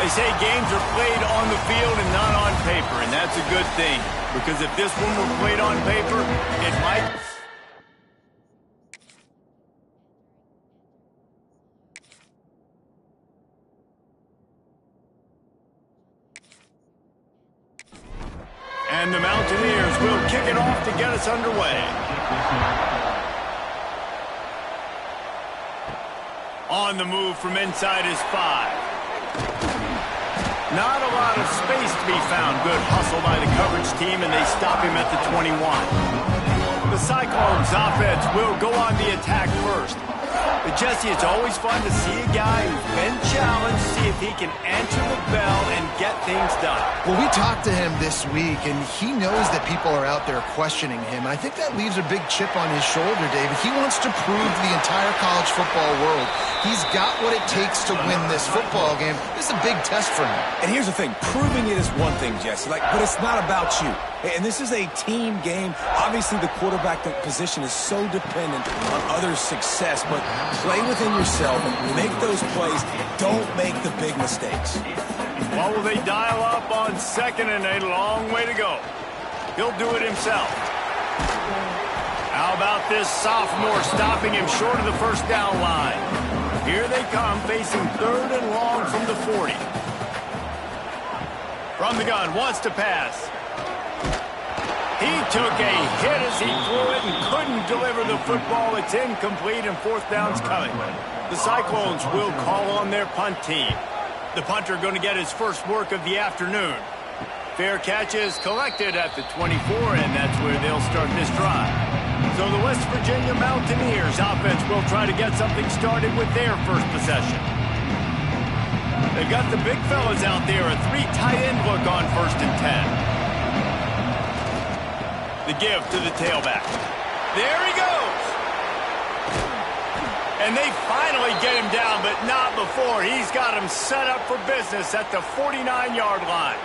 They say games are played on the field and not on paper, and that's a good thing. Because if this one were played on paper, it might... And the Mountaineers will kick it off to get us underway. On the move from inside his 5. Not a lot of space to be found. Good hustle by the coverage team, and they stop him at the 21. The Cyclones offense will go on the attack first. But, Jesse, it's always fun to see a guy who's been challenged, see if he can answer the bell and get things done. Well, we talked to him this week, and he knows that people are out there questioning him. And I think that leaves a big chip on his shoulder, David. He wants to prove to the entire college football world he's got what it takes to win this football game. This is a big test for him. And here's the thing. Proving it is one thing, Jesse, but it's not about you. And this is a team game. Obviously, the quarterback position is so dependent on others' success, but play within yourself and make those plays. Don't make the big mistakes. What will they dial up on 2nd and a long way to go? He'll do it himself. How about this sophomore stopping him short of the first down line? Here they come, facing 3rd and long from the 40. From the gun, wants to pass. He took a hit as he threw it and couldn't deliver the football. It's incomplete and 4th down's coming. The Cyclones will call on their punt team. The punter going to get his first work of the afternoon. Fair catch is collected at the 24, and that's where they'll start this drive. So the West Virginia Mountaineers offense will try to get something started with their first possession. They've got the big fellas out there, a 3 tight end look on 1st and 10. The give to the tailback. There he goes. And they finally get him down, but not before. He's got him set up for business at the 49-yard line.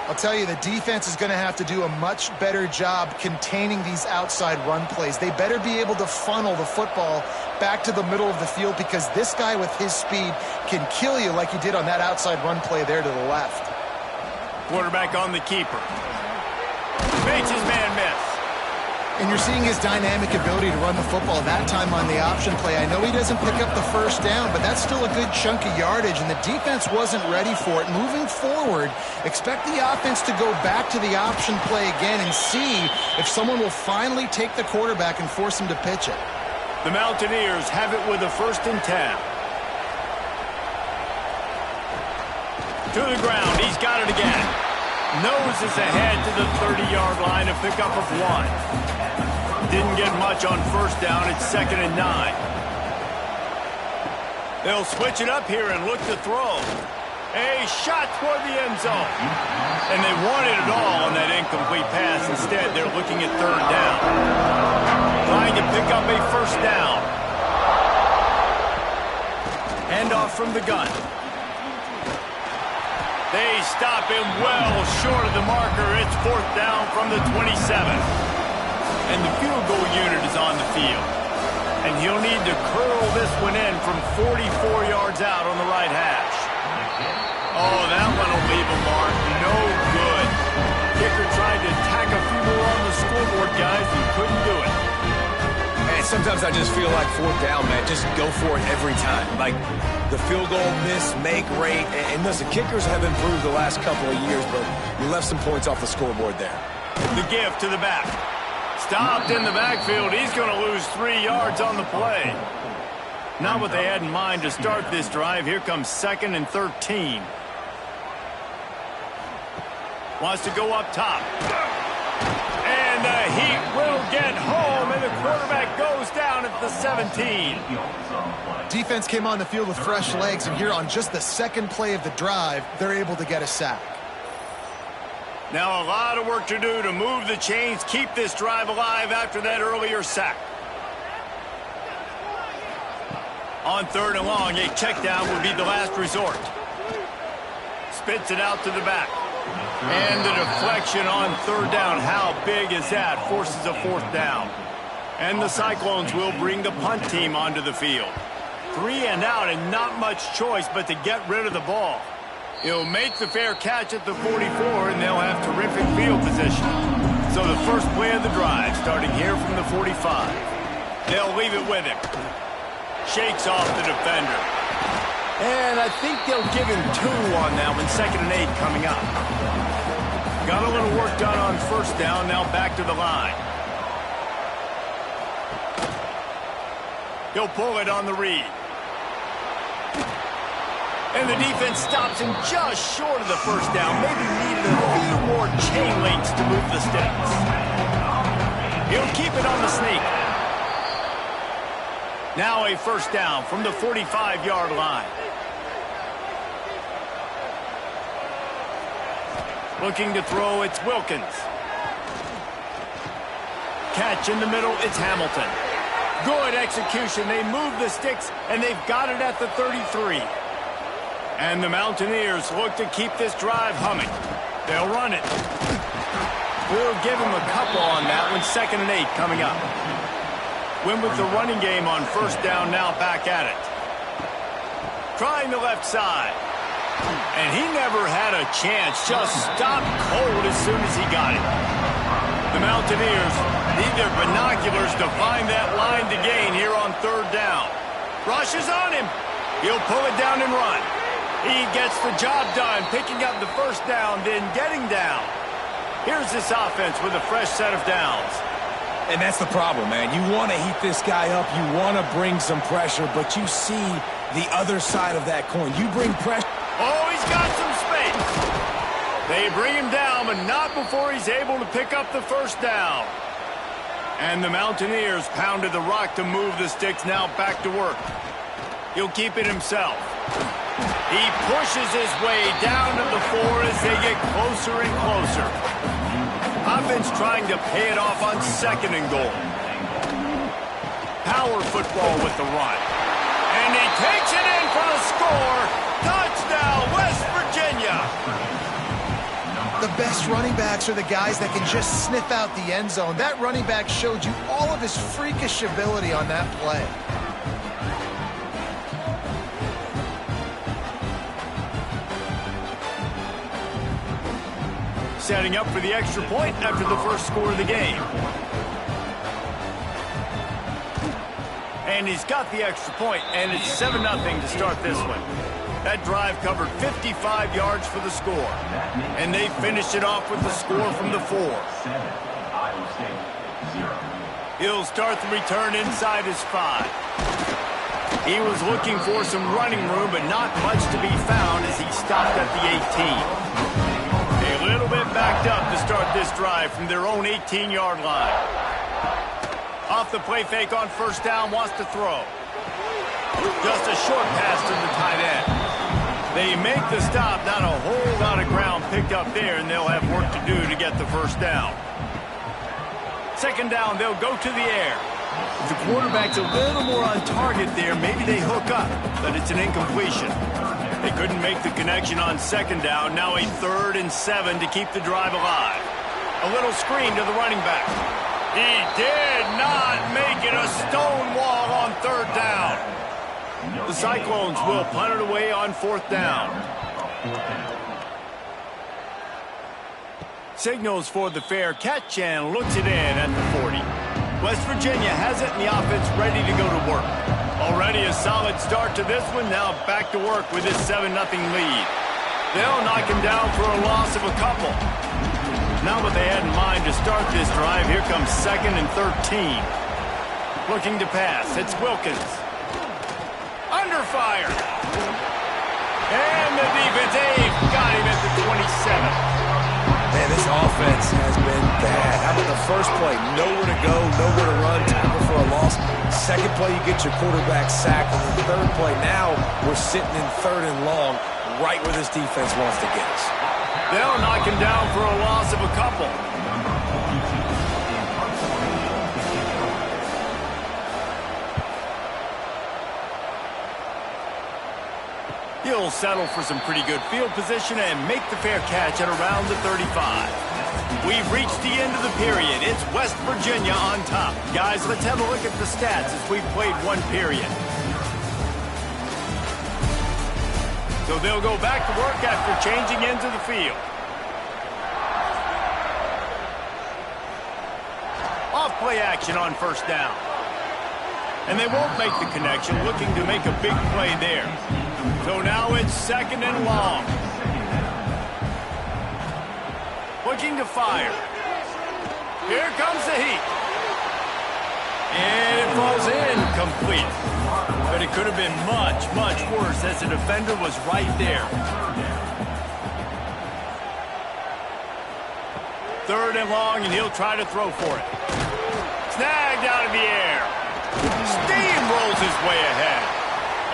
I'll tell you, the defense is going to have to do a much better job containing these outside run plays. They better be able to funnel the football back to the middle of the field, because this guy with his speed can kill you like he did on that outside run play there to the left. Quarterback on the keeper. Makes his man miss. And you're seeing his dynamic ability to run the football, that time on the option play. I know he doesn't pick up the first down, but that's still a good chunk of yardage, and the defense wasn't ready for it. Moving forward, expect the offense to go back to the option play again and see if someone will finally take the quarterback and force him to pitch it. The Mountaineers have it with a 1st and 10. To the ground, he's got it again. Noses ahead to the 30-yard line, a pickup of 1. Didn't get much on 1st down. It's 2nd and 9. They'll switch it up here and look to throw. A shot toward the end zone. And they wanted it all on that incomplete pass. Instead, they're looking at 3rd down. Trying to pick up a 1st down. Handoff from the gun. They stop him well short of the marker. It's 4th down from the 27. And the field goal unit is on the field. And he'll need to curl this one in from 44 yards out on the right hash. Oh, that one will leave a mark. No good. Kicker tried to tack a few more on the scoreboard, guys, and couldn't do it. And sometimes I just feel like 4th down, man. Just go for it every time. Like the field goal miss, make rate. And listen, kickers have improved the last couple of years, but you left some points off the scoreboard there. The give to the back. Stopped in the backfield. He's going to lose 3 yards on the play. Not what they had in mind to start this drive. Here comes 2nd and 13. Wants to go up top. And the Heat will get home, and the quarterback goes down at the 17. Defense came on the field with fresh legs, and here on just the 2nd play of the drive, they're able to get a sack. Now a lot of work to do to move the chains, keep this drive alive after that earlier sack. On 3rd and long, a check down would be the last resort. Spits it out to the back. And the deflection on 3rd down. How big is that? Forces a 4th down. And the Cyclones will bring the punt team onto the field. 3 and out, and not much choice but to get rid of the ball. He'll make the fair catch at the 44, and they'll have terrific field position. So the first play of the drive, starting here from the 45. They'll leave it with him. Shakes off the defender. And I think they'll give him 2 on that one, 2nd and 8 coming up. Got a little work done on first down, now back to the line. He'll pull it on the read. And the defense stops him just short of the first down. Maybe needed a few more chain links to move the sticks. He'll keep it on the sneak. Now a first down from the 45-yard line. Looking to throw, it's Wilkins. Catch in the middle, it's Hamilton. Good execution. They move the sticks, and they've got it at the 33. And the Mountaineers look to keep this drive humming. They'll run it. We'll give him a couple on that one, 2nd and 8 coming up. Win with the running game on first down, now back at it. Trying the left side. And he never had a chance, just stopped cold as soon as he got it. The Mountaineers need their binoculars to find that line to gain here on 3rd down. Rush is on him. He'll pull it down and run. He gets the job done, picking up the first down, then getting down. Here's this offense with a fresh set of downs. And that's the problem, man. You want to heat this guy up. You want to bring some pressure, but you see the other side of that coin. You bring pressure. Oh, he's got some space. They bring him down, but not before he's able to pick up the first down. And the Mountaineers pounded the rock to move the sticks, now back to work. He'll keep it himself. He pushes his way down to the 4 as they get closer and closer. Offense trying to pay it off on 2nd and goal. Power football with the run. And he takes it in for the score. Touchdown, West Virginia. The best running backs are the guys that can just sniff out the end zone. That running back showed you all of his freakish ability on that play. Setting up for the extra point after the first score of the game. And he's got the extra point, and it's 7-0 to start this one. That drive covered 55 yards for the score. And they finished it off with the score from the 4. He'll start the return inside his 5. He was looking for some running room, but not much to be found as he stopped at the 18. A little bit backed up to start this drive from their own 18-yard line. Off the play fake on first down, wants to throw. Just a short pass to the tight end. They make the stop, not a whole lot of ground picked up there, and they'll have work to do to get the first down. 2nd down, they'll go to the air. The quarterback's a little more on target there. Maybe they hook up, but it's an incompletion. They couldn't make the connection on 2nd down. Now a 3rd and 7 to keep the drive alive. A little screen to the running back. He did not make it. A stone wall on 3rd down. The Cyclones will punt it away on 4th down. Signals for the fair catch and looks it in at the 40. West Virginia has it, and the offense ready to go to work. Already a solid start to this one. Now back to work with this 7-0 lead. They'll knock him down for a loss of a couple. Not what they had in mind to start this drive. Here comes 2nd and 13. Looking to pass. It's Wilkins. Under fire. And the defense, got him at the 27. Man, this offense has been bad. How about the first play? Nowhere to go, nowhere to run, tackle for a loss. 2nd play, you get your quarterback sacked. And the 3rd play, now we're sitting in 3rd and long, right where this defense wants to get us. They'll knock him down for a loss of a couple. He'll settle for some pretty good field position and make the fair catch at around the 35. We've reached the end of the period. It's West Virginia on top. Guys, let's have a look at the stats as we've played one period. So they'll go back to work after changing into the field. Off play action on first down. And they won't make the connection, looking to make a big play there. So now it's 2nd and long. Looking to fire. Here comes the heat. And it falls incomplete. But it could have been much, much worse as the defender was right there. 3rd and long, and he'll try to throw for it. Snagged out of the air. Steamrolls his way ahead.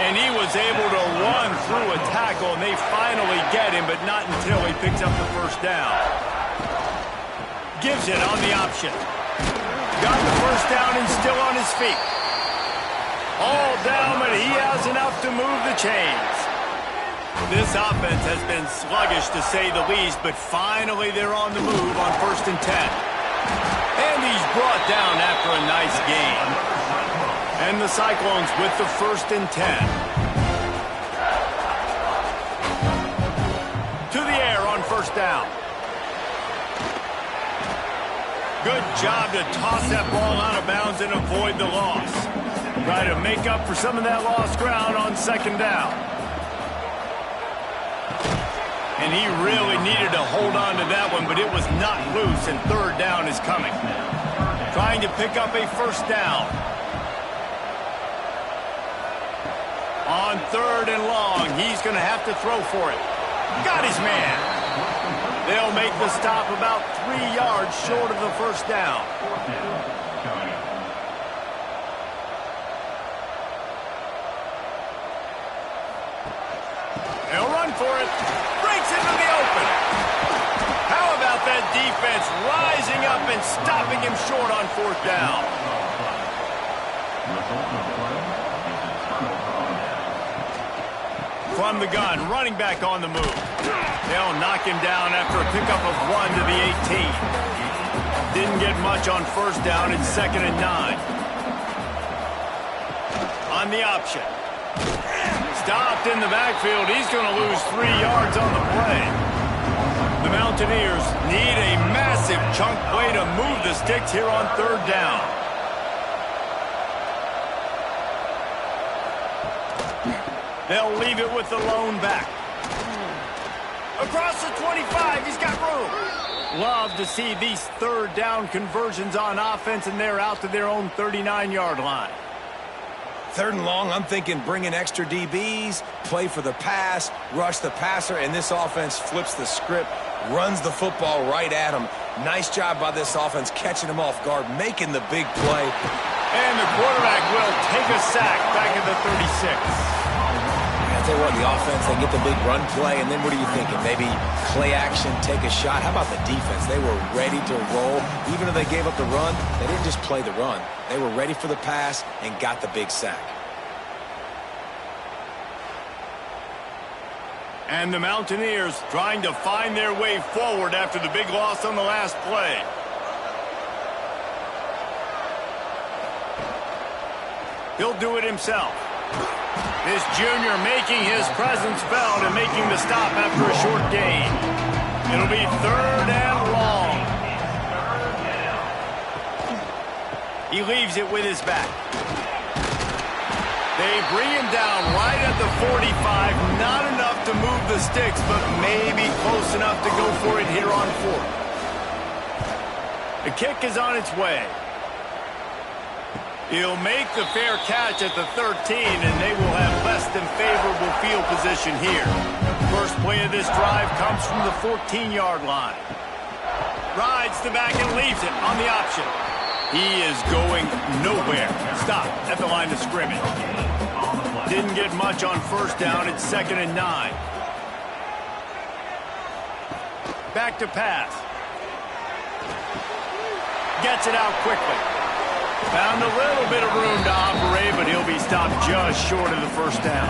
And he was able to run through a tackle, and they finally get him, but not until he picks up the first down. Gives it on the option. Got the first down and still on his feet. All down, but he has enough to move the chains. This offense has been sluggish, to say the least, but finally they're on the move on 1st and 10. And he's brought down after a nice gain. And the Cyclones with the 1st and 10. To the air on first down. Good job to toss that ball out of bounds and avoid the loss. Try to make up for some of that lost ground on 2nd down. And he really needed to hold on to that one, but it was not loose, and 3rd down is coming. Trying to pick up a first down. On 3rd and long, he's going to have to throw for it. Got his man. They'll make the stop about 3 yards short of the first down. They'll run for it. Breaks into the open. How about that defense rising up and stopping him short on 4th down? From the gun, running back on the move. They'll knock him down after a pickup of 1 to the 18. Didn't get much on first down. It's 2nd and 9. On the option. Stopped in the backfield. He's going to lose 3 yards on the play. The Mountaineers need a massive chunk play to move the sticks here on 3rd down. They'll leave it with the lone back. Across the 25, he's got room. Love to see these 3rd down conversions on offense, and they're out to their own 39-yard line. 3rd and long, I'm thinking bring in extra DBs, play for the pass, rush the passer, and this offense flips the script, runs the football right at him. Nice job by this offense catching him off guard, making the big play. And the quarterback will take a sack back at the 36. I tell you what, the offense, they get the big run play, and then what are you thinking? Maybe play action, take a shot. How about the defense? They were ready to roll. Even if they gave up the run, they didn't just play the run. They were ready for the pass and got the big sack. And the Mountaineers trying to find their way forward after the big loss on the last play. He'll do it himself. This junior making his presence felt and making the stop after a short gain. It'll be 3rd and long. He leaves it with his back. They bring him down right at the 45. Not enough to move the sticks, but maybe close enough to go for it here on 4th. The kick is on its way. He'll make the fair catch at the 13, and they will have less than favorable field position here. First play of this drive comes from the 14-yard line. Rides the back and leaves it on the option. He is going nowhere. Stop at the line of scrimmage. Didn't get much on first down. It's 2nd and 9. Back to pass. Gets it out quickly. Found a little bit of room to operate, but he'll be stopped just short of the first down.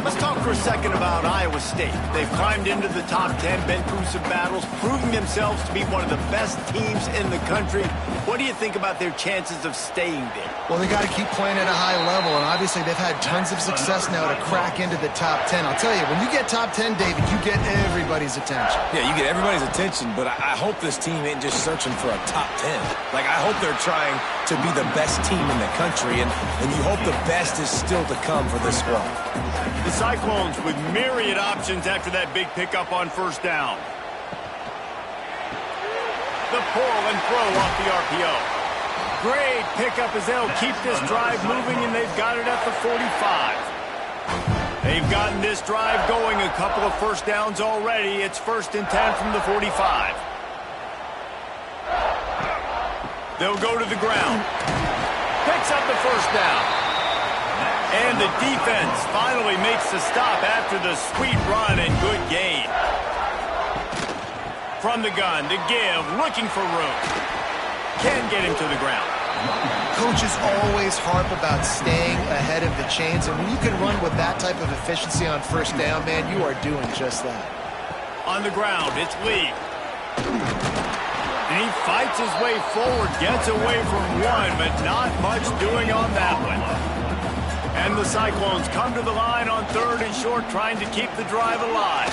Let's talk for a second about Iowa State. They've climbed into the top 10, been through some battles, proving themselves to be one of the best teams in the country. What do you think about their chances of staying there? Well, they got to keep playing at a high level, and obviously they've had tons of success now to crack into the top 10. I'll tell you, when you get top 10, David, you get everybody's attention. Yeah, you get everybody's attention, but I hope this team ain't just searching for a top 10. Like, I hope they're trying to be the best team in the country, and you hope the best is still to come for this squad. The Cyclones with myriad options after that big pickup on first down. The pull and throw off the RPO. Great pickup as they'll keep this drive moving, and they've got it at the 45. They've gotten this drive going a couple of first downs already. It's 1st and 10 from the 45. They'll go to the ground. Picks up the first down. And the defense finally makes the stop after the sweet run and good gain. From the gun, the give, looking for room. Can't get him to the ground. Coaches always harp about staying ahead of the chains, and when you can run with that type of efficiency on first down, man, you are doing just that. On the ground, it's Lee. And he fights his way forward, gets away from one, but not much doing on that one. And the Cyclones come to the line on 3rd and short, trying to keep the drive alive.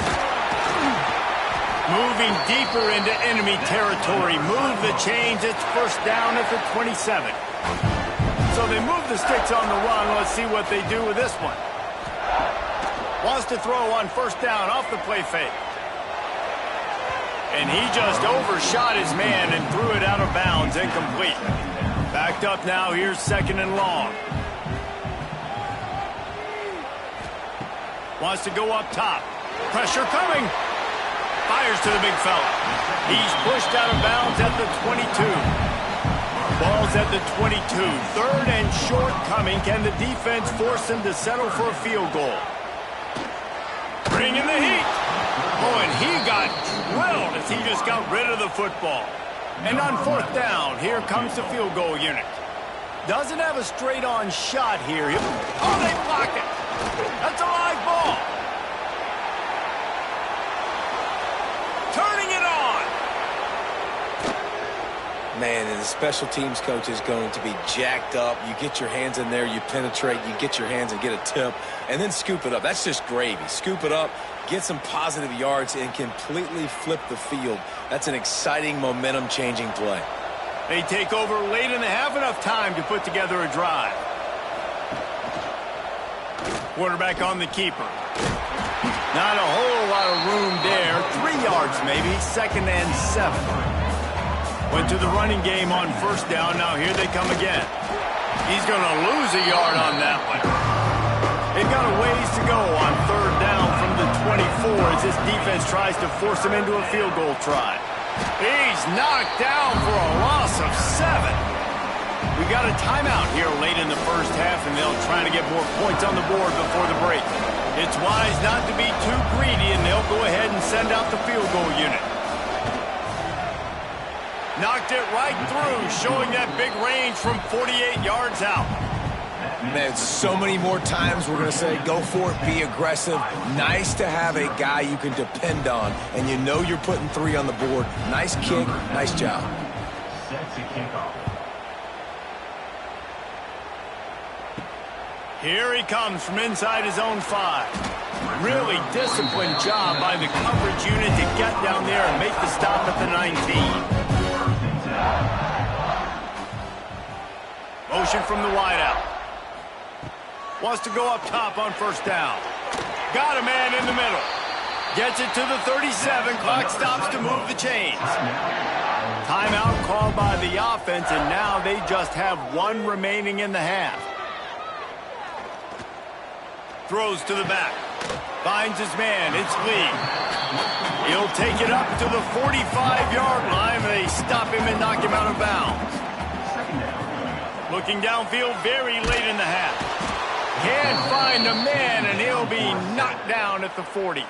Moving deeper into enemy territory. Move the chains. It's 1st down at the 27. So they move the sticks on the run. Let's see what they do with this one. Wants to throw on 1st down off the play fake. And he just overshot his man and threw it out of bounds, incomplete. Backed up now. Here's 2nd and long. Wants to go up top. Pressure coming. Fires to the big fella. He's pushed out of bounds at the 22. Ball's at the 22. 3rd and short coming. Can the defense force him to settle for a field goal? Bring in the heat. Oh, and he got drilled as he just got rid of the football. And on 4th down, here comes the field goal unit. Doesn't have a straight-on shot here. Oh, they blocked it. That's a live ball. Turning it on. Man, and the special teams coach is going to be jacked up. You get your hands in there, you penetrate, you get your hands and get a tip, and then scoop it up. That's just gravy. Scoop it up, get some positive yards, and completely flip the field. That's an exciting, momentum-changing play. They take over late in the half, enough time to put together a drive. Quarterback on the keeper. Not a whole lot of room there. 3 yards maybe. 2nd and 7. Went to the running game on 1st down. Now here they come again. He's going to lose a yard on that one. They've got a ways to go on 3rd down from the 24 as this defense tries to force him into a field goal try. He's knocked down for a loss of 7. We got a timeout here late in the 1st half, and they'll try to get more points on the board before the break. It's wise not to be too greedy, and they'll go ahead and send out the field goal unit. Knocked it right through, showing that big range from 48 yards out. Man, so many more times we're going to say, go for it, be aggressive. Nice to have a guy you can depend on, and you know you're putting 3 on the board. Nice kick, nice job. Sets a kickoff. Here he comes from inside his own 5. Really disciplined job by the coverage unit to get down there and make the stop at the 19. Motion from the wideout. Wants to go up top on 1st down. Got a man in the middle. Gets it to the 37. Clock stops to move the chains. Timeout called by the offense, and now they just have 1 remaining in the half. Throws to the back. Finds his man. It's Lee. He'll take it up to the 45-yard line. They stop him and knock him out of bounds. Looking downfield very late in the half. Can't find a man, and he'll be knocked down at the 40.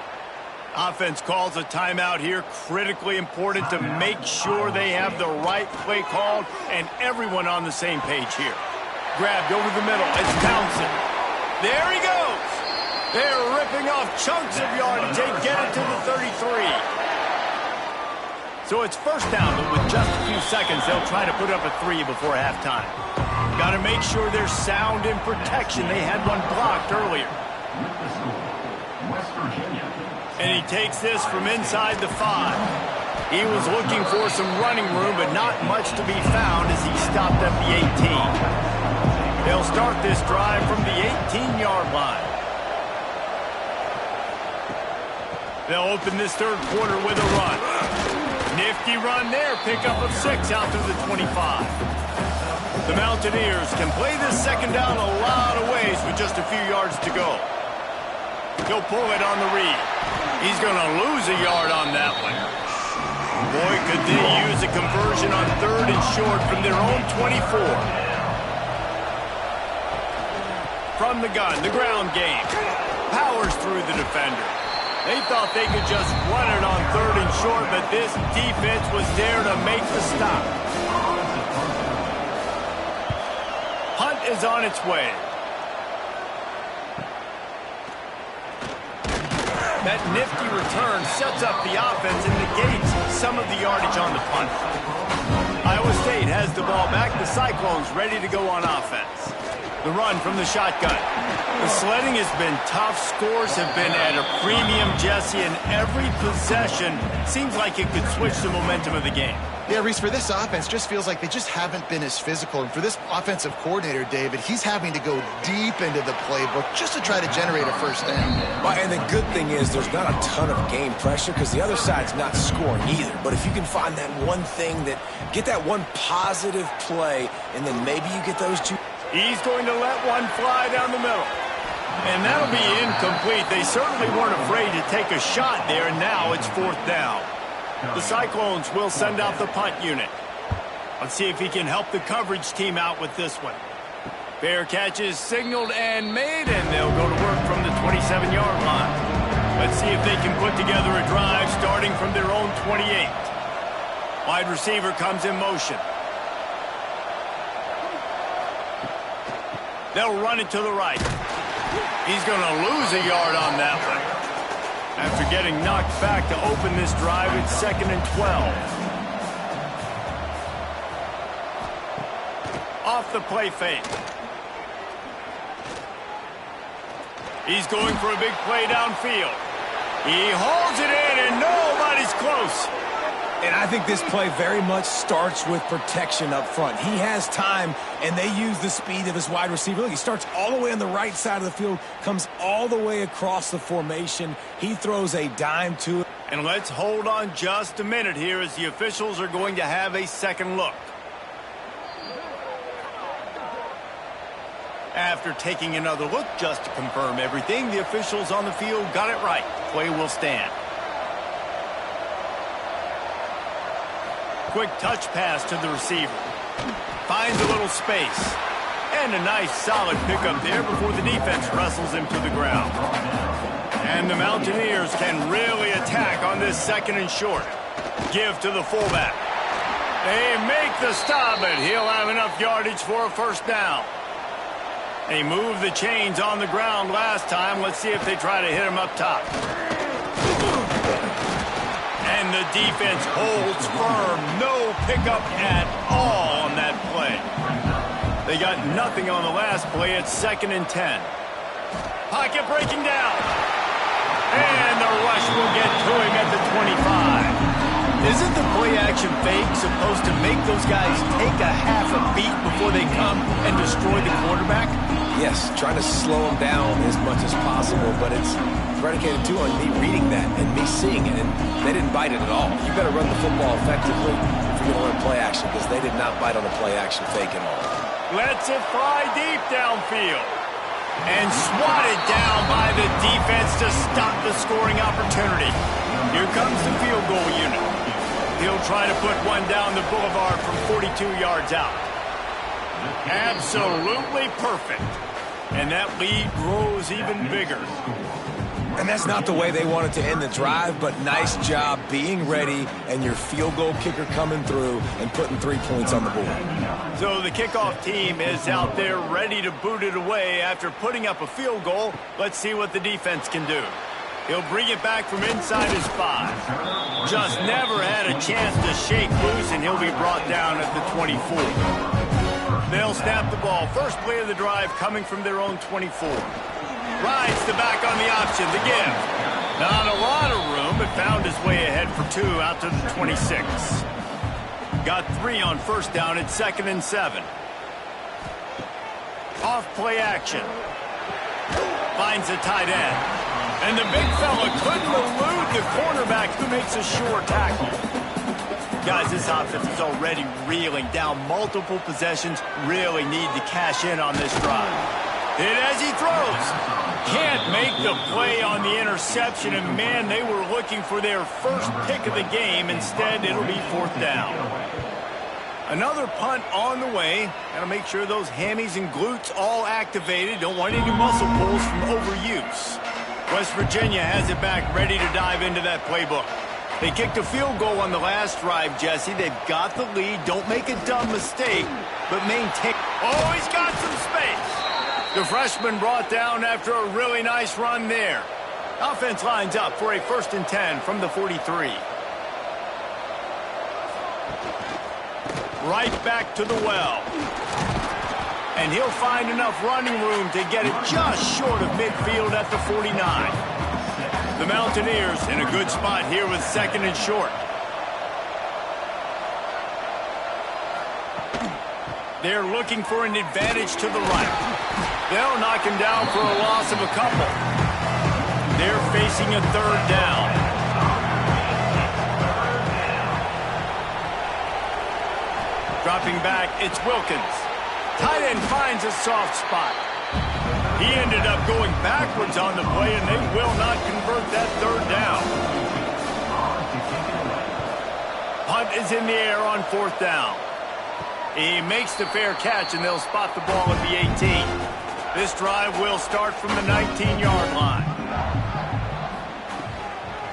Offense calls a timeout here. Critically important to make sure they have the right play called and everyone on the same page here. Grabbed over the middle. It's Townsend. There he goes. They're ripping off chunks of yardage. They get it to the 33. So it's first down, but with just a few seconds, they'll try to put up a 3 before halftime. Got to make sure they're sound in protection. They had one blocked earlier. West Virginia. And he takes this from inside the 5. He was looking for some running room, but not much to be found as he stopped at the 18. They'll start this drive from the 18-yard line. They'll open this third quarter with a run. Nifty run there, pickup of 6 out to the 25. The Mountaineers can play this second down a lot of ways with just a few yards to go. He'll pull it on the read. He's going to lose a yard on that one. Boy, could they use a conversion on 3rd and short from their own 24. From the gun, the ground game. Powers through the defender. They thought they could just run it on 3rd and short, but this defense was there to make the stop. Hunt is on its way. That nifty return sets up the offense and negates some of the yardage on the punt. Iowa State has the ball back. The Cyclones ready to go on offense. The run from the shotgun. The sledding has been tough. Scores have been at a premium, Jesse, and every possession seems like it could switch the momentum of the game. Yeah, Reese, for this offense, just feels like they just haven't been as physical. And for this offensive coordinator, David, he's having to go deep into the playbook just to try to generate a first down. Well, and the good thing is there's not a ton of game pressure because the other side's not scoring either. But if you can find that one thing that, get that one positive play, and then maybe you get those two. He's going to let one fly down the middle. And that'll be incomplete. They certainly weren't afraid to take a shot there, and now it's 4th down. The Cyclones will send out the punt unit. Let's see if he can help the coverage team out with this one. Fair catch is signaled and made, and they'll go to work from the 27-yard line. Let's see if they can put together a drive starting from their own 28. Wide receiver comes in motion. They'll run it to the right. He's going to lose a yard on that one. After getting knocked back to open this drive, it's 2nd and 12. Off the play fake. He's going for a big play downfield. He holds it in, and nobody's close. And I think this play very much starts with protection up front. He has time, and they use the speed of his wide receiver. Look, he starts all the way on the right side of the field, comes all the way across the formation. He throws a dime to it. And let's hold on just a minute here as the officials are going to have a second look. After taking another look just to confirm everything, the officials on the field got it right. Play will stand. Quick touch pass to the receiver. Finds a little space. And a nice solid pickup there before the defense wrestles him to the ground. And the Mountaineers can really attack on this 2nd and short. Give to the fullback. They make the stop, but he'll have enough yardage for a first down. They moved the chains on the ground last time. Let's see if they try to hit him up top. And the defense holds firm. No pickup at all on that play. They got nothing on the last play. It's 2nd and 10. Pocket breaking down. And the rush will get to him at the 25. Isn't the play-action fake supposed to make those guys take a half a beat before they come and destroy the quarterback? Yes, trying to slow him down as much as possible, but it's predicated, too, on me reading that and me seeing it, and they didn't bite it at all. You better run the football effectively if you're going to run play-action, because they did not bite on the play-action fake at all. Lets it fly deep downfield. And swatted down by the defense to stop the scoring opportunity. Here comes the field goal unit. He'll try to put one down the boulevard from 42 yards out. Absolutely perfect. And that lead grows even bigger. And that's not the way they wanted to end the drive, but nice job being ready and your field goal kicker coming through and putting 3 points on the board. So the kickoff team is out there ready to boot it away after putting up a field goal. Let's see what the defense can do. He'll bring it back from inside his 5. Just never had a chance to shake loose, and he'll be brought down at the 24. They'll snap the ball. First play of the drive coming from their own 24. Rides the back on the option, the give. Not a lot of room, but found his way ahead for 2 out to the 26. Got 3 on first down at 2nd and 7. Off play action. Finds a tight end. And the big fella couldn't elude the cornerback who makes a sure tackle. Guys, this offense is already reeling down multiple possessions. Really need to cash in on this drive. Hit as he throws. Can't make the play on the interception, and man, they were looking for their first pick of the game. Instead, it'll be 4th down. Another punt on the way. Gotta make sure those hammies and glutes all activated. Don't want any muscle pulls from overuse. West Virginia has it back, ready to dive into that playbook. They kicked a field goal on the last drive, Jesse. They've got the lead. Don't make a dumb mistake, but maintain. Oh, he's got some space. The freshman brought down after a really nice run there. Offense lines up for a 1st and 10 from the 43. Right back to the well. And he'll find enough running room to get it just short of midfield at the 49. The Mountaineers in a good spot here with 2nd and short. They're looking for an advantage to the right. They'll knock him down for a loss of a couple. They're facing a 3rd down. Dropping back, it's Wilkins. Tight end finds a soft spot. He ended up going backwards on the play, and they will not convert that 3rd down. Punt is in the air on 4th down. He makes the fair catch, and they'll spot the ball at the 18. This drive will start from the 19-yard line.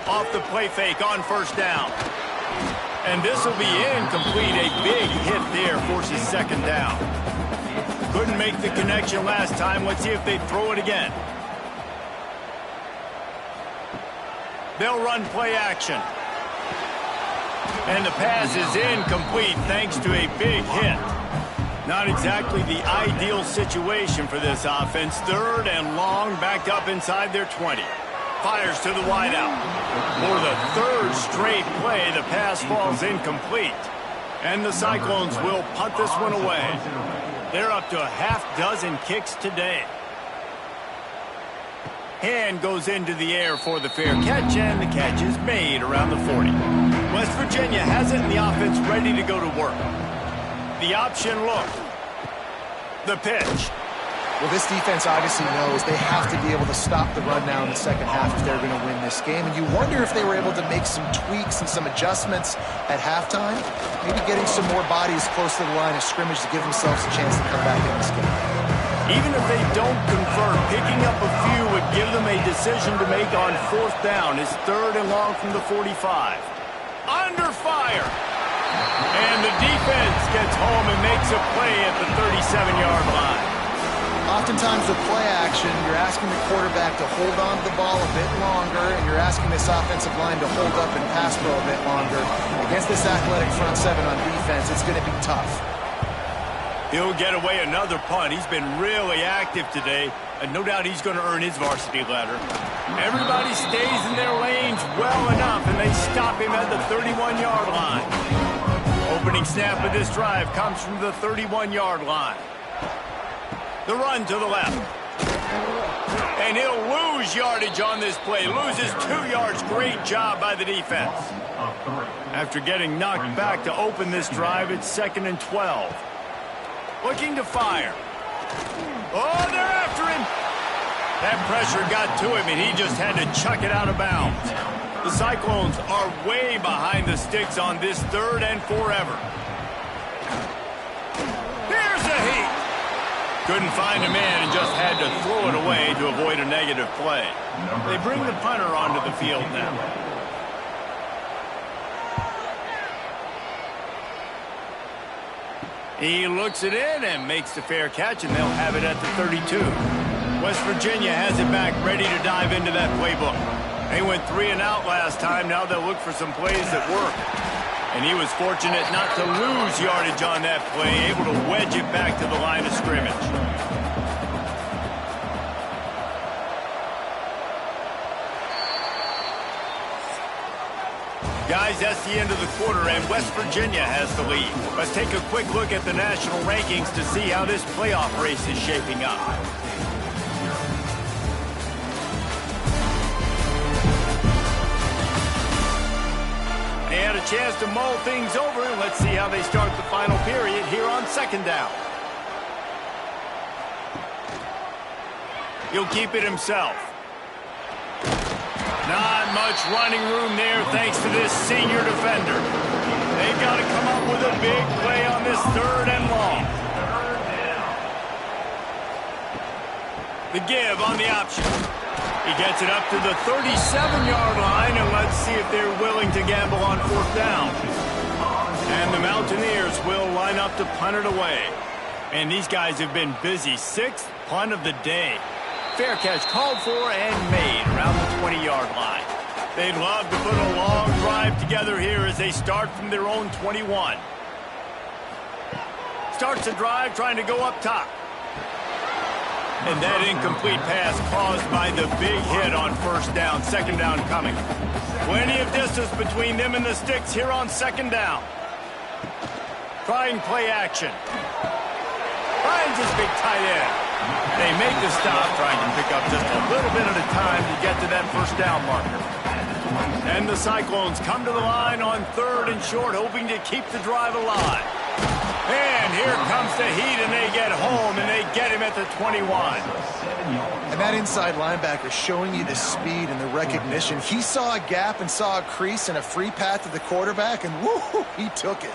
Off the play fake on 1st down. And this will be incomplete. A big hit there forces 2nd down. Couldn't make the connection last time. Let's see if they throw it again. They'll run play action. And the pass is incomplete thanks to a big hit. Not exactly the ideal situation for this offense. 3rd and long, backed up inside their 20. Fires to the wideout. For the 3rd straight play, the pass falls incomplete. And the Cyclones will punt this one away. They're up to a half-dozen kicks today. Hand goes into the air for the fair catch, and the catch is made around the 40. West Virginia has it, and the offense ready to go to work. The option look. The pitch. Well, this defense obviously knows they have to be able to stop the run now in the second half if they're going to win this game. And you wonder if they were able to make some tweaks and some adjustments at halftime. Maybe getting some more bodies close to the line of scrimmage to give themselves a chance to come back in this game. Even if they don't convert, picking up a few would give them a decision to make on 4th down. It's 3rd and long from the 45. Under fire. And the defense gets home and makes a play at the 37-yard line. Oftentimes with play action, you're asking the quarterback to hold on to the ball a bit longer, and you're asking this offensive line to hold up and pass pro a bit longer. Against this athletic front 7 on defense, it's going to be tough. He'll get away another punt. He's been really active today, and no doubt he's going to earn his varsity letter. Everybody stays in their lanes well enough, and they stop him at the 31-yard line. Opening snap of this drive comes from the 31-yard line. The run to the left. And he'll lose yardage on this play. Loses 2 yards. Great job by the defense. After getting knocked back to open this drive, it's 2nd and 12. Looking to fire. Oh, they're after him. That pressure got to him, and he just had to chuck it out of bounds. The Cyclones are way behind the sticks on this 3rd and forever. Here's a heat. Couldn't find a man and just had to throw it away to avoid a negative play. They bring the punter onto the field now. He looks it in and makes the fair catch, and they'll have it at the 32. West Virginia has it back, ready to dive into that playbook. They went 3 and out last time. Now they'll look for some plays that work. And he was fortunate not to lose yardage on that play, able to wedge it back to the line of scrimmage. Guys, that's the end of the quarter, and West Virginia has the lead. Let's take a quick look at the national rankings to see how this playoff race is shaping up. They had a chance to mull things over. Let's see how they start the final period here on second down. He'll keep it himself. Not much running room there thanks to this senior defender. They've got to come up with a big play on this 3rd and long. The give on the option. He gets it up to the 37-yard line, and let's see if they're willing to gamble on 4th down. And the Mountaineers will line up to punt it away. And these guys have been busy. 6th punt of the day. Fair catch called for and made around the 20-yard line. They'd love to put a long drive together here as they start from their own 21. Starts the drive trying to go up top. And that incomplete pass caused by the big hit on 1st down. 2nd down coming. Plenty of distance between them and the sticks here on 2nd down. Trying play action. Finds his big tight end. They make the stop, trying to pick up just a little bit at a time to get to that 1st down marker. And the Cyclones come to the line on 3rd and short, hoping to keep the drive alive. And here comes the heat, and they get home, and they get him at the 21. And that inside linebacker showing you the speed and the recognition. He saw a gap and saw a crease and a free path to the quarterback, and woo, he took it.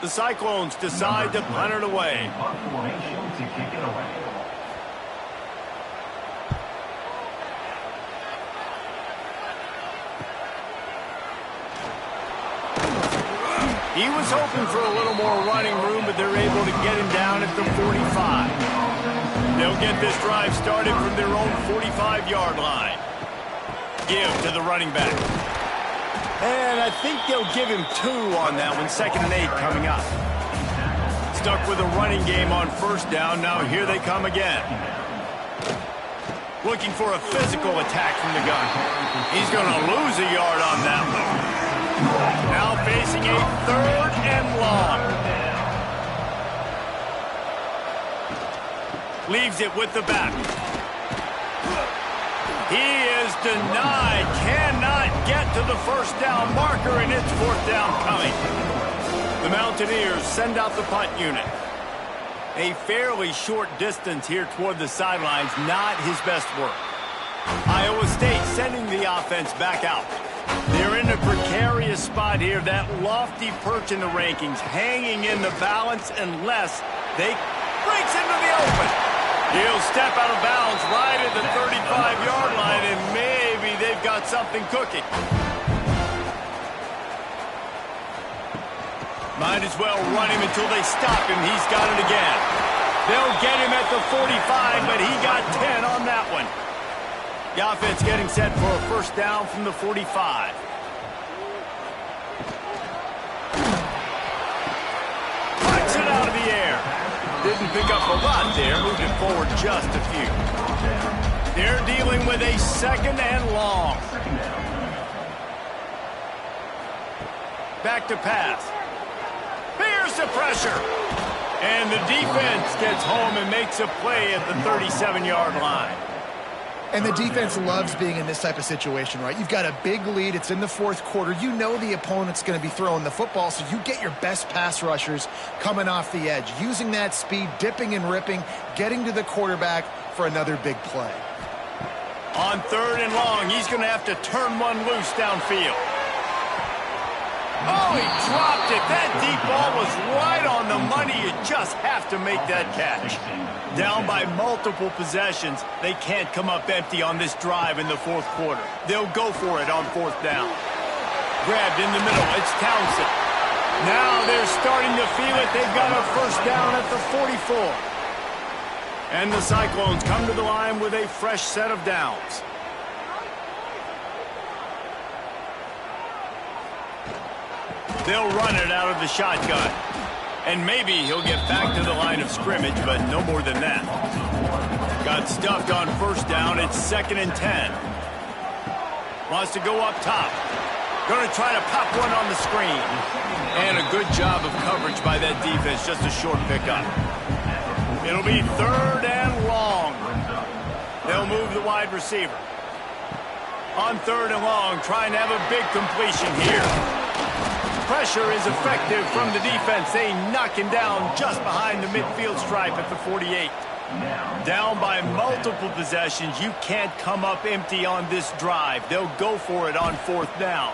The Cyclones decide to punt it away. He was hoping for a little more running room, but they're able to get him down at the 45. They'll get this drive started from their own 45-yard line. Give to the running back. And I think they'll give him 2 on that one. 2nd and 8 coming up. Stuck with a running game on 1st down. Now here they come again. Looking for a physical attack from the gun. He's going to lose a yard on that one. Now facing a 3rd and long. Leaves it with the back. He is denied. Cannot get to the 1st down marker, and it's 4th down coming. The Mountaineers send out the punt unit. A fairly short distance here toward the sidelines, not his best work. Iowa State sending the offense back out. They're in a precarious spot here. That lofty perch in the rankings, hanging in the balance unless they breaks into the open. He'll step out of bounds right at the 35-yard line, and maybe they've got something cooking. Might as well run him until they stop him. He's got it again. They'll get him at the 45, but he got 10 on that one. The offense getting set for a 1st down from the 45. Flicks it out of the air. Didn't pick up a lot there, moved it forward just a few. They're dealing with a 2nd and long. Back to pass. Here's the pressure. And the defense gets home and makes a play at the 37-yard line. And the defense loves being in this type of situation, right? You've got a big lead. It's in the 4th quarter. You know the opponent's going to be throwing the football, so you get your best pass rushers coming off the edge, using that speed, dipping and ripping, getting to the quarterback for another big play. On 3rd and long, he's going to have to turn one loose downfield. Oh, he dropped it. That deep ball was right on the money. You just have to make that catch. Down by multiple possessions, they can't come up empty on this drive in the fourth quarter. They'll go for it on fourth down. Grabbed in the middle. It's Townsend. Now they're starting to feel it. They've got a first down at the 44. And the Cyclones come to the line with a fresh set of downs. They'll run it out of the shotgun. And maybe he'll get back to the line of scrimmage, but no more than that. Got stuffed on first down. It's 2nd and 10. Wants to go up top. Going to try to pop one on the screen. And a good job of coverage by that defense. Just a short pickup. It'll be 3rd and long. They'll move the wide receiver. On 3rd and long, trying to have a big completion here. Pressure is effective from the defense. They knock him down just behind the midfield stripe at the 48. Down by multiple possessions. You can't come up empty on this drive. They'll go for it on 4th down.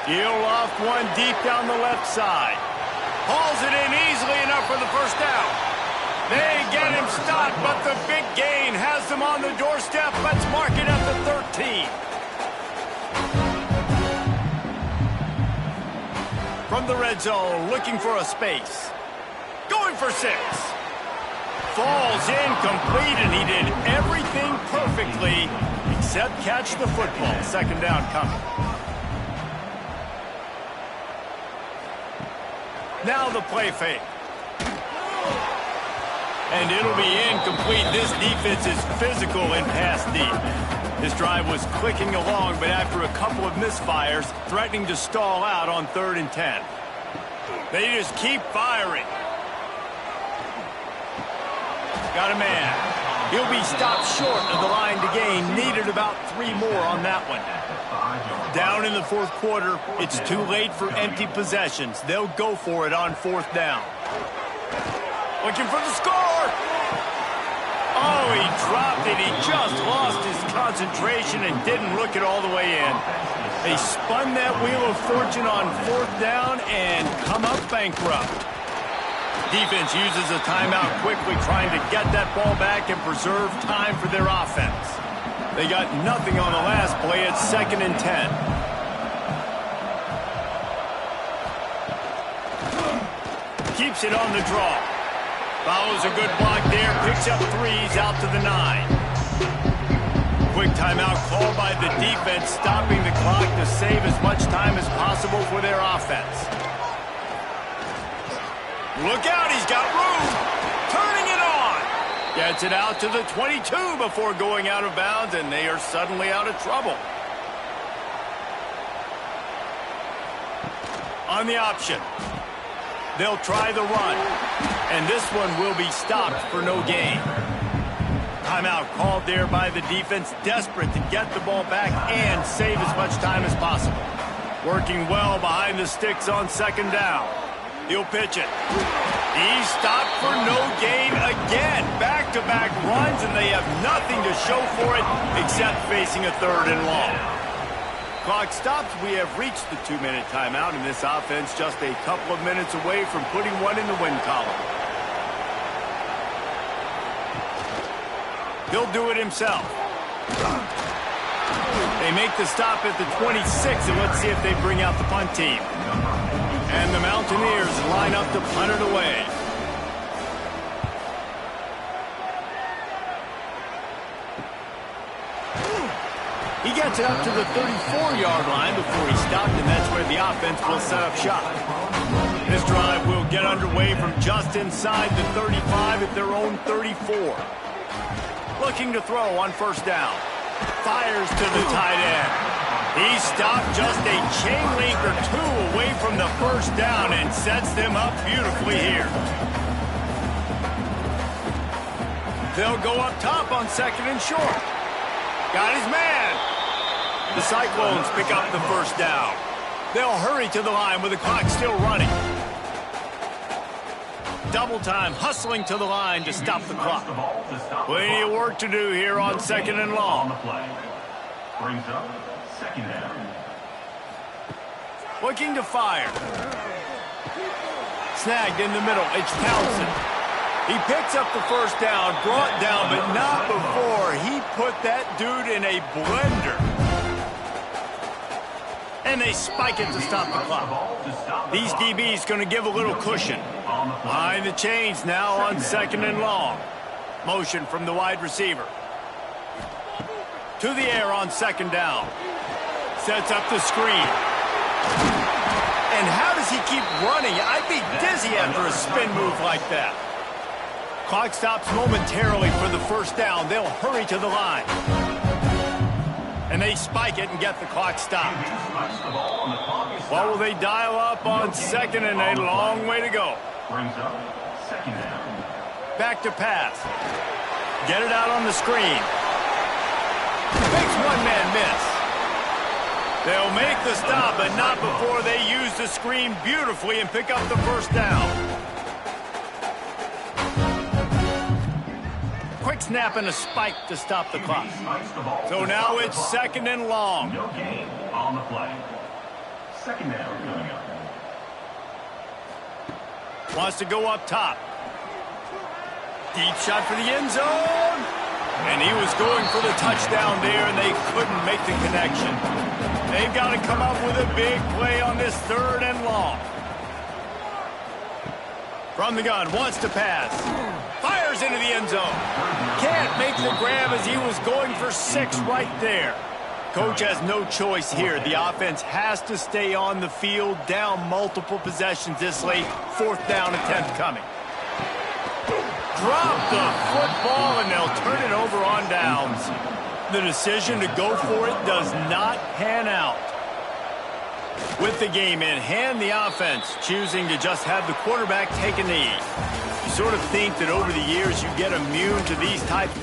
He'll off one deep down the left side. Hauls it in easily enough for the first down. They get him stopped, but the big gain has them on the doorstep. Let's mark it at the 13. From the red zone, looking for a space. Going for 6. Falls incomplete, and he did everything perfectly except catch the football. 2nd down coming. Now the play fake. And it'll be incomplete. This defense is physical and pass deep. This drive was clicking along, but after a couple of misfires, threatening to stall out on 3rd and 10. They just keep firing. Got a man. He'll be stopped short of the line to gain. Needed about 3 more on that one. Down in the fourth quarter, it's too late for empty possessions. They'll go for it on 4th down. Looking for the score. Oh, he dropped it. He just lost his concentration and didn't look it all the way in. They spun that wheel of fortune on 4th down and come up bankrupt. Defense uses a timeout quickly, trying to get that ball back and preserve time for their offense. They got nothing on the last play. It's 2nd and 10. Keeps it on the draw. Follows a good block there. Picks up 3s out to the 9. Quick timeout called by the defense, stopping the clock to save as much time as possible for their offense. Look out, he's got room. Turning it on. Gets it out to the 22 before going out of bounds, and they are suddenly out of trouble. On the option. They'll try the run. And this one will be stopped for no gain. Timeout called there by the defense, desperate to get the ball back and save as much time as possible. Working well behind the sticks on 2nd down. He'll pitch it. He's stopped for no gain again. Back-to-back runs, and they have nothing to show for it except facing a 3rd and long. Clock stops. We have reached the 2-minute timeout, and this offense just a couple of minutes away from putting one in the win column. He'll do it himself. They make the stop at the 26, and let's see if they bring out the punt team. And the Mountaineers line up to punt it away. He gets it up to the 34-yard line before he stopped, and that's where the offense will set up shop. This drive will get underway from just inside the 35 at their own 34. Looking to throw on 1st down. Fires to the tight end. He stopped just a chain link or 2 away from the 1st down and sets them up beautifully here. They'll go up top on 2nd and short. Got his man. The Cyclones pick up the 1st down. They'll hurry to the line with the clock still running. Double time, hustling to the line to stop the clock. Plenty of work to do here on 2nd and long. Brings up 2nd down. Looking to fire. Snagged in the middle. It's Townsend. He picks up the first down, brought down, but not before he put that dude in a blender. And they spike it to stop the clock. These DBs going to give a little cushion. Behind the chains now on 2nd and long. Motion from the wide receiver. To the air on 2nd down. Sets up the screen. And how does he keep running? I'd be dizzy after a spin move like that. Clock stops momentarily for the first down. They'll hurry to the line. And they spike it and get the clock stopped. What will they dial up on 2nd and a long way to go? Brings up 2nd down. Back to pass. Get it out on the screen. Makes one-man miss. They'll make the stop, but not before they use the screen beautifully and pick up the first down. Quick snap and a spike to stop the clock. So now it's 2nd and long. No gain on the play. 2nd down coming up. Wants to go up top. Deep shot for the end zone. And he was going for the touchdown there, and they couldn't make the connection. They've got to come up with a big play on this 3rd and long. From the gun, wants to pass. Fires into the end zone. Can't make the grab as he was going for 6 right there. Coach has no choice here. The offense has to stay on the field, down multiple possessions this late. 4th down attempt coming. Drop the football, and they'll turn it over on downs. The decision to go for it does not pan out. With the game in hand, the offense choosing to just have the quarterback take a knee. You sort of think that over the years you get immune to these types